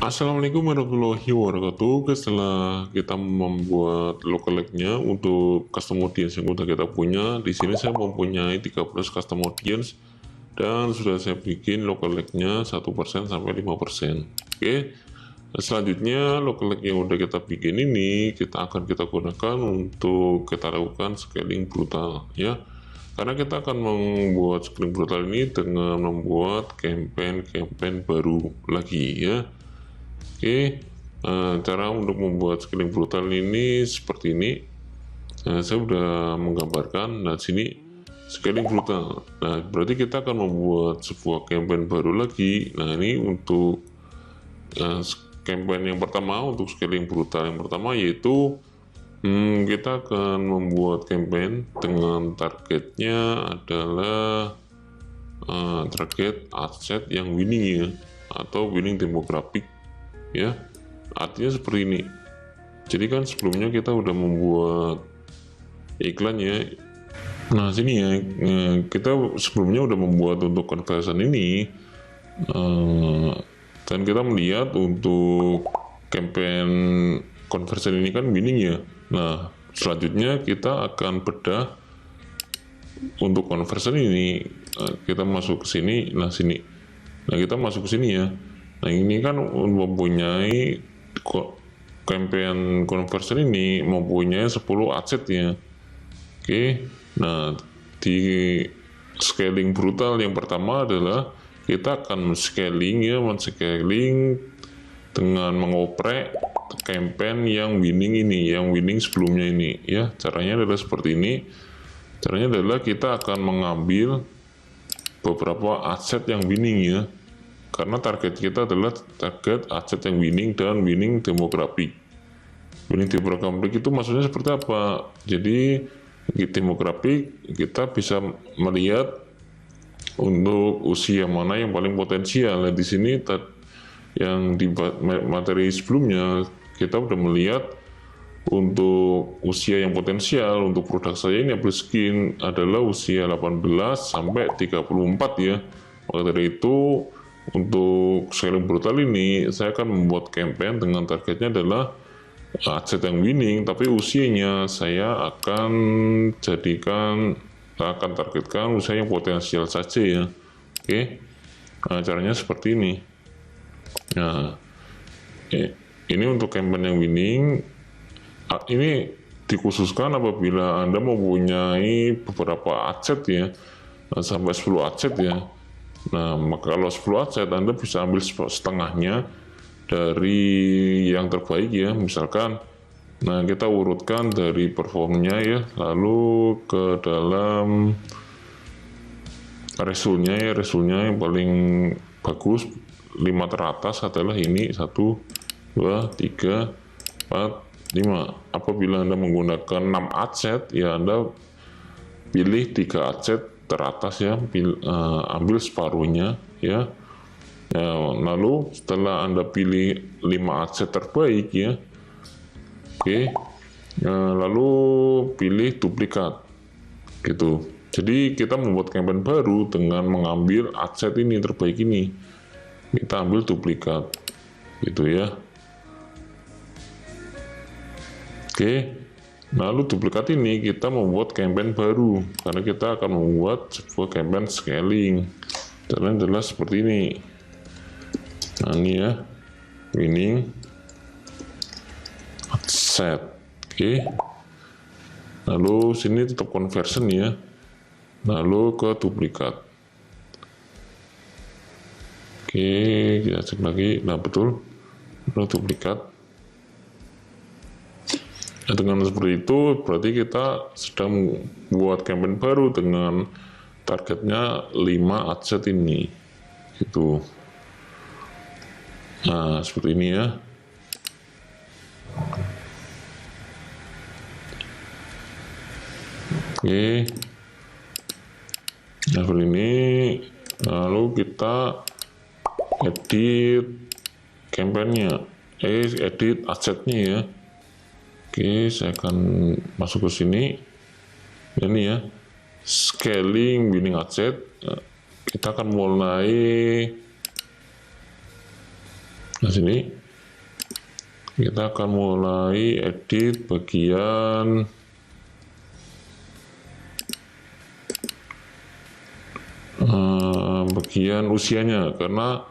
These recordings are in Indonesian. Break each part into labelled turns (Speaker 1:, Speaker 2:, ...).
Speaker 1: Assalamualaikum warahmatullahi wabarakatuh. Oke, setelah kita membuat lookalike-nya untuk custom audience yang udah kita punya, di sini saya mempunyai 13 custom audience dan sudah saya bikin lookalike-nya 1% sampai 5%. Oke. Selanjutnya lookalike yang udah kita bikin ini kita gunakan untuk kita lakukan scaling brutal ya. Karena kita akan membuat scaling brutal ini dengan membuat campaign baru lagi ya. Oke, cara untuk membuat scaling brutal ini seperti ini. Saya sudah menggambarkan. Nah, sini scaling brutal. Nah, berarti kita akan membuat sebuah campaign baru lagi. Nah, ini untuk campaign yang pertama, untuk scaling brutal yang pertama yaitu kita akan membuat campaign dengan targetnya adalah target adset yang winning ya, atau winning demographic ya. Artinya seperti ini. Jadi kan sebelumnya kita udah membuat iklan ya. Nah, sini ya, kita sebelumnya udah membuat untuk conversion ini, dan kita melihat untuk campaign conversion ini kan winning ya. Nah, selanjutnya kita akan bedah untuk conversion ini. Kita masuk ke sini. Nah, sini. Nah, kita masuk ke sini ya. Nah, ini kan mempunyai campaign conversion ini mempunyai 10 adset ya. Oke. Nah, di scaling brutal yang pertama adalah kita akan scaling ya, men-scaling dengan mengoprek campaign yang winning ini, yang winning sebelumnya ini ya. Caranya adalah seperti ini. Caranya adalah kita akan mengambil beberapa aset yang winning ya. Karena target kita adalah target aset yang winning dan winning demographic. Winning demographic itu maksudnya seperti apa? Jadi di demographic kita bisa melihat untuk usia mana yang paling potensial. Nah, di sini yang di materi sebelumnya kita udah melihat untuk usia yang potensial untuk produk saya ini Apple Skin adalah usia 18 sampai 34 ya. Maka dari itu untuk scaling brutal ini saya akan membuat campaign dengan targetnya adalah adset yang winning, tapi usianya saya akan targetkan usia yang potensial saja ya. Oke. Nah, caranya seperti ini. Nah, ini untuk campaign yang winning. Ini dikhususkan apabila Anda mempunyai beberapa adset ya, sampai 10 adset ya. Nah, maka kalau 10 adset Anda bisa ambil setengahnya dari yang terbaik ya. Misalkan, nah kita urutkan dari performnya ya, lalu ke dalam resulnya ya, resulnya yang paling bagus 5 teratas adalah ini 1, 2, 3, 4, 5. Apabila Anda menggunakan 6 adset ya, Anda pilih 3 adset teratas ya, ambil separuhnya ya. Lalu setelah Anda pilih 5 adset terbaik ya, oke, lalu pilih duplikat gitu. Jadi kita membuat campaign baru dengan mengambil adset ini terbaik ini, kita ambil duplikat gitu ya. Oke, lalu duplikat ini kita membuat campaign baru karena kita akan membuat sebuah campaign scaling. Caranya adalah seperti ini. Nah, ini ya, winning adset. Oke, lalu sini tetap conversion ya, lalu ke duplikat. Oke, kita cek lagi. Nah, betul, lalu duplikat. Nah, dengan seperti itu berarti kita sedang membuat campaign baru dengan targetnya 5 adset ini gitu. Nah, seperti ini ya. Oke, nah seperti ini. Lalu kita edit campaignnya, edit adsetnya ya. Oke, saya akan masuk ke sini. Ini ya, scaling winning adset. Kita akan mulai Nah, sini kita akan mulai edit bagian usianya, karena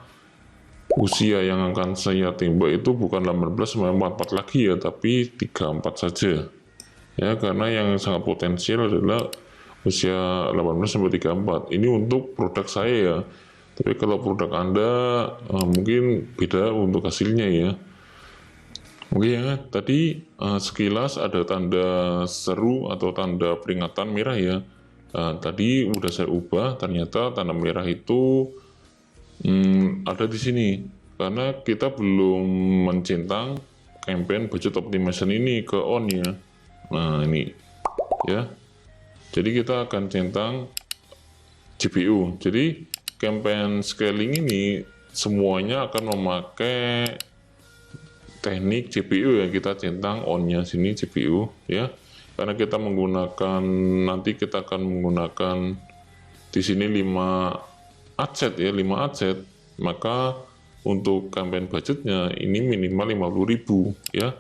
Speaker 1: usia yang akan saya tembak itu bukan 18 sampai 44 lagi ya, tapi 34 saja ya, karena yang sangat potensial adalah usia 18 sampai 34. Ini untuk produk saya ya, tapi kalau produk Anda mungkin beda untuk hasilnya ya. Oke ya, tadi sekilas ada tanda seru atau tanda peringatan merah ya. Tadi udah saya ubah, ternyata tanda merah itu ada di sini karena kita belum mencentang campaign budget optimization ini ke on ya. Nah ini ya, jadi kita akan centang GPU. Jadi campaign scaling ini semuanya akan memakai teknik GPU ya, kita centang on-nya sini GPU ya, karena kita menggunakan, nanti kita akan menggunakan di sini 5 adset ya, 5 adset, maka untuk campaign budgetnya ini minimal 50.000 ya.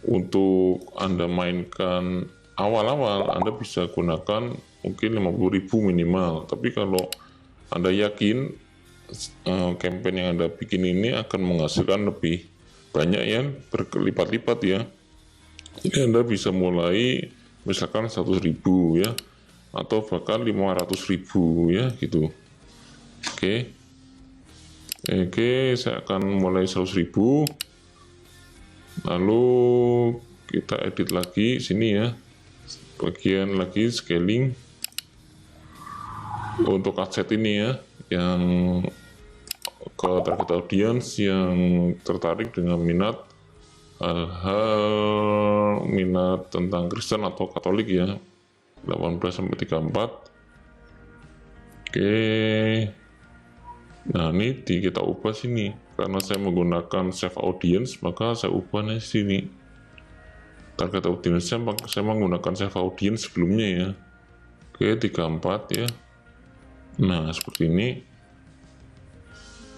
Speaker 1: Untuk Anda mainkan awal-awal Anda bisa gunakan mungkin 50.000 minimal, tapi kalau Anda yakin campaign yang Anda bikin ini akan menghasilkan lebih banyak ya, berlipat-lipat ya, jadi Anda bisa mulai misalkan 100.000 ya, atau bahkan 500.000 ya gitu. Oke, saya akan mulai 100.000, lalu kita edit lagi sini ya, bagian lagi scaling untuk adset ini ya, yang ke target audience yang tertarik dengan minat hal-hal minat tentang Kristen atau Katolik ya, 18 sampai 34. Oke, nah ini kita ubah sini, karena saya menggunakan save audience maka saya ubah nih sini target audience, saya menggunakan save audience sebelumnya ya. Oke, 34 ya. Nah seperti ini,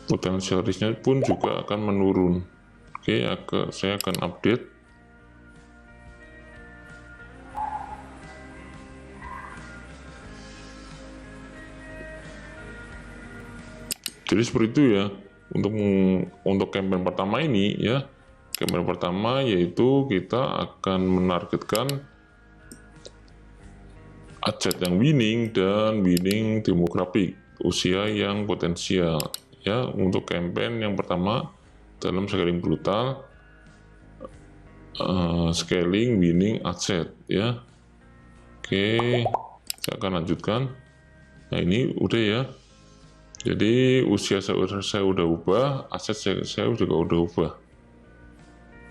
Speaker 1: potensial risknya pun juga akan menurun. Oke, saya akan update. Jadi seperti itu ya, untuk campaign pertama ini ya. Campaign pertama yaitu kita akan menargetkan adset yang winning dan winning demographic, usia yang potensial ya. Untuk campaign yang pertama dalam scaling brutal, scaling winning adset ya. Oke, saya akan lanjutkan. Nah ini udah ya, jadi usia saya udah ubah, aset saya juga udah ubah.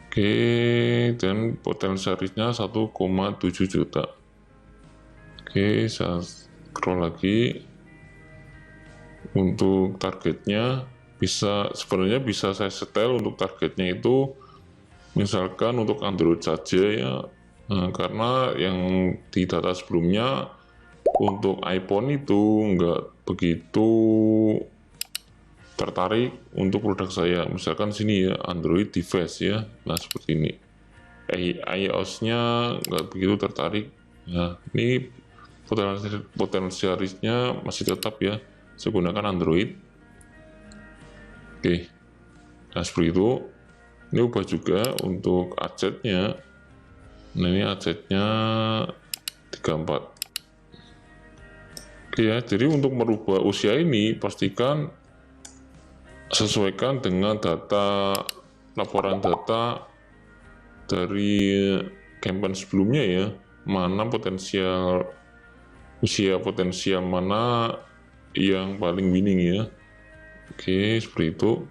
Speaker 1: Oke, dan potensial risknya 1,7 juta. Oke, saya scroll lagi. Untuk targetnya sebenarnya bisa saya setel untuk targetnya itu misalkan untuk Android saja ya, karena yang di data sebelumnya untuk iPhone itu nggak begitu tertarik untuk produk saya. Misalkan sini ya, Android device ya, nah seperti ini, iOS nya nggak begitu tertarik. Nah ini potensial risknya masih tetap ya, saya gunakan Android. Oke, nah seperti itu. Ini ubah juga untuk adsetnya. Nah ini adsetnya 34. Oke ya, jadi untuk merubah usia ini pastikan sesuaikan dengan laporan data dari campaign sebelumnya ya, mana usia potensial mana yang paling winning ya. Oke, seperti itu.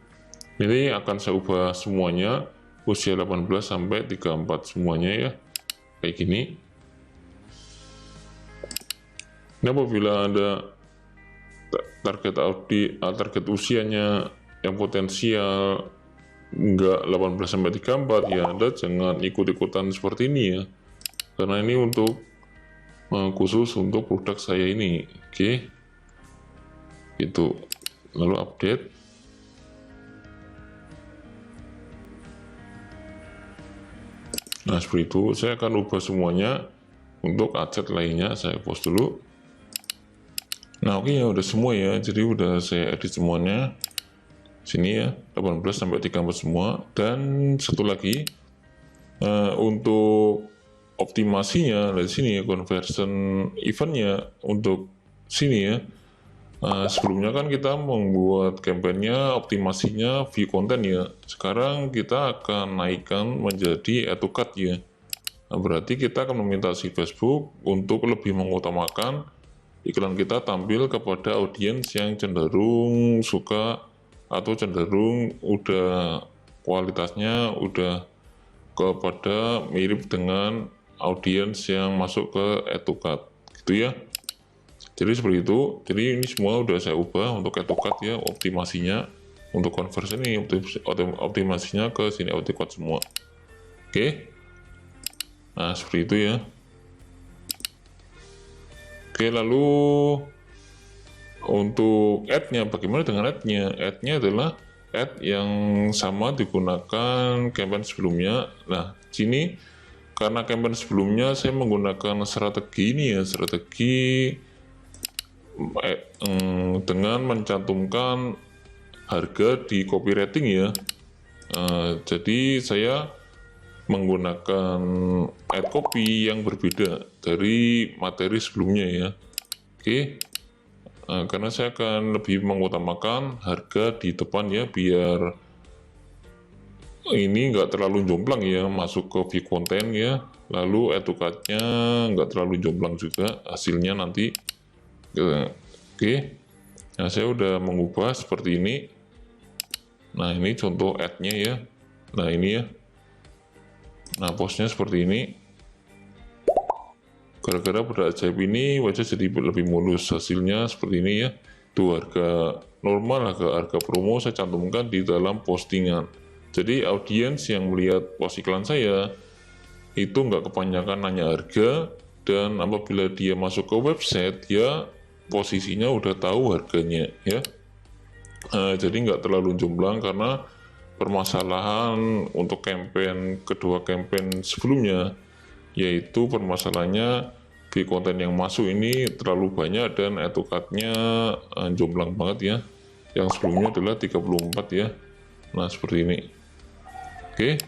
Speaker 1: Ini akan saya ubah semuanya usia 18 sampai 34 semuanya ya, kayak gini. Ini apabila ada target usianya yang potensial enggak 18 sampai 34 ya, Anda jangan ikut-ikutan seperti ini ya, karena ini untuk khusus untuk produk saya ini. Oke, itu lalu update. Nah seperti itu, saya akan ubah semuanya. Untuk adset lainnya saya post dulu. Nah oke ya, udah semua ya, jadi udah saya edit semuanya sini ya, 18 sampai 34 semua. Dan satu lagi, untuk optimasinya dari sini ya, conversion eventnya untuk sini ya. Sebelumnya kan kita membuat kampanye optimasinya view konten ya. Sekarang kita akan naikkan menjadi add to cart ya. Nah, berarti kita akan meminta si Facebook untuk lebih mengutamakan iklan kita tampil kepada audiens yang cenderung suka atau cenderung udah kualitasnya udah kepada mirip dengan audiens yang masuk ke add to cart gitu ya. Jadi seperti itu. Jadi ini semua udah saya ubah untuk add to cart ya, optimasinya untuk conversion ini optimasinya ke sini add to cart semua. Oke. Nah seperti itu ya. Oke, lalu untuk add-nya, bagaimana dengan add-nya? Add-nya adalah add yang sama digunakan campaign sebelumnya. Nah sini karena campaign sebelumnya saya menggunakan strategi ini ya, strategi dengan mencantumkan harga di copywriting ya. Jadi saya menggunakan add copy yang berbeda dari materi sebelumnya ya. Oke, karena saya akan lebih mengutamakan harga di depan ya, biar ini nggak terlalu jomplang ya masuk ke view konten ya, lalu add to cart-nya nggak terlalu jomplang juga hasilnya nanti. Oke, nah saya udah mengubah seperti ini. Nah ini contoh add-nya ya. Nah ini ya. Nah postnya seperti ini. Gara-gara pada ajaib ini wajah jadi lebih mulus, hasilnya seperti ini ya. Itu harga normal, harga promo saya cantumkan di dalam postingan. Jadi audiens yang melihat post iklan saya itu nggak kebanyakan nanya harga, dan apabila dia masuk ke website ya posisinya udah tahu harganya ya. Jadi nggak terlalu jomplang, karena permasalahan untuk kedua campaign sebelumnya, yaitu permasalahannya di konten yang masuk ini terlalu banyak dan add to cart-nya jomplang banget ya. Yang sebelumnya adalah 34 ya. Nah seperti ini. Oke.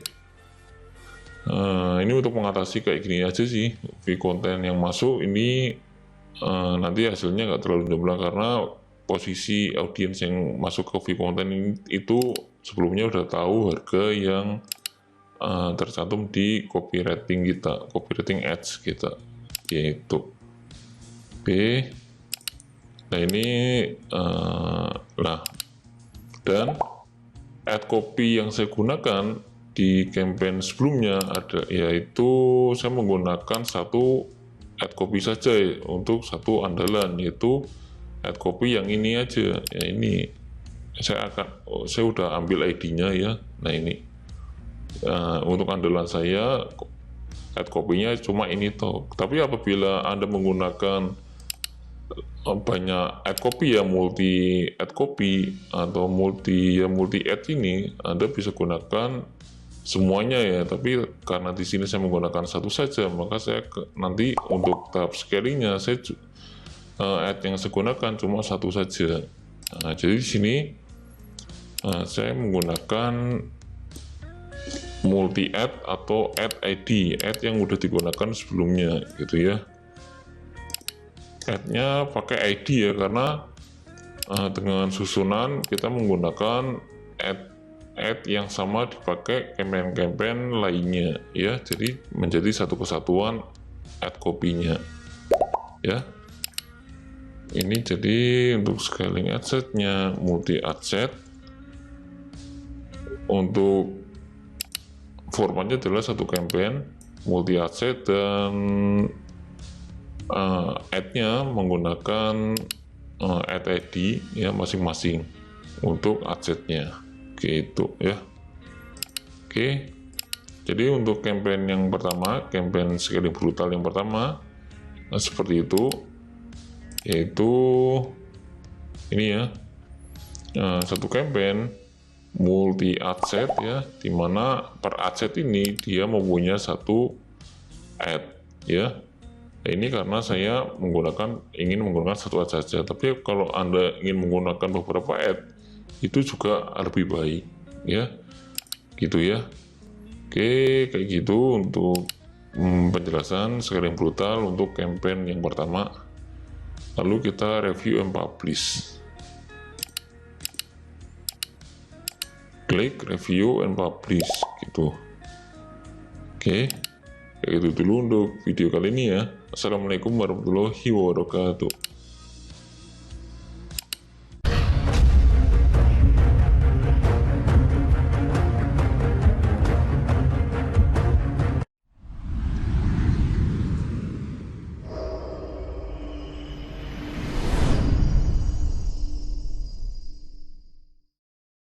Speaker 1: Ini untuk mengatasi kayak gini aja sih, di konten yang masuk ini nanti hasilnya nggak terlalu jomplang, karena posisi audiens yang masuk ke view konten itu sebelumnya udah tahu harga yang tercantum di copywriting kita, copywriting ads kita yaitu. Oke, nah ini dan ad copy yang saya gunakan di campaign sebelumnya ada, yaitu saya menggunakan satu ad copy saja untuk satu andalan, yaitu ad copy yang ini aja ya. Ini saya udah ambil ID-nya ya. Nah ini untuk andalan saya ad copy-nya cuma ini toh. Tapi apabila Anda menggunakan banyak ad copy ya, multi ad copy atau multi ad ini, Anda bisa gunakan semuanya ya. Tapi karena di sini saya menggunakan satu saja, maka saya nanti untuk tahap scalingnya saya ad yang saya gunakan cuma satu saja. Nah, jadi di sini saya menggunakan multi ad atau ad ID, ad yang udah digunakan sebelumnya gitu ya. Ad-nya pakai ID ya, karena dengan susunan kita menggunakan ad yang sama dipakai campaign lainnya ya. Jadi menjadi satu kesatuan ad copy-nya ya. Ini jadi untuk scaling adset-nya multi adset. Untuk formatnya adalah satu campaign multi adset, dan ad-nya menggunakan ad ID ya masing-masing untuk adsetnya gitu ya. Oke, jadi untuk campaign yang pertama, campaign scaling brutal yang pertama seperti itu, yaitu ini ya, satu campaign multi ad set ya, dimana per ad set ini dia mempunyai satu ad ya. Ini karena saya ingin menggunakan satu ad saja, tapi kalau Anda ingin menggunakan beberapa ad itu juga lebih baik ya, gitu ya. Oke, kayak gitu untuk penjelasan scaling brutal untuk campaign yang pertama. Lalu kita review and publish. Klik review and publish gitu. Oke, kayak gitu dulu untuk video kali ini ya. Assalamualaikum warahmatullahi wabarakatuh.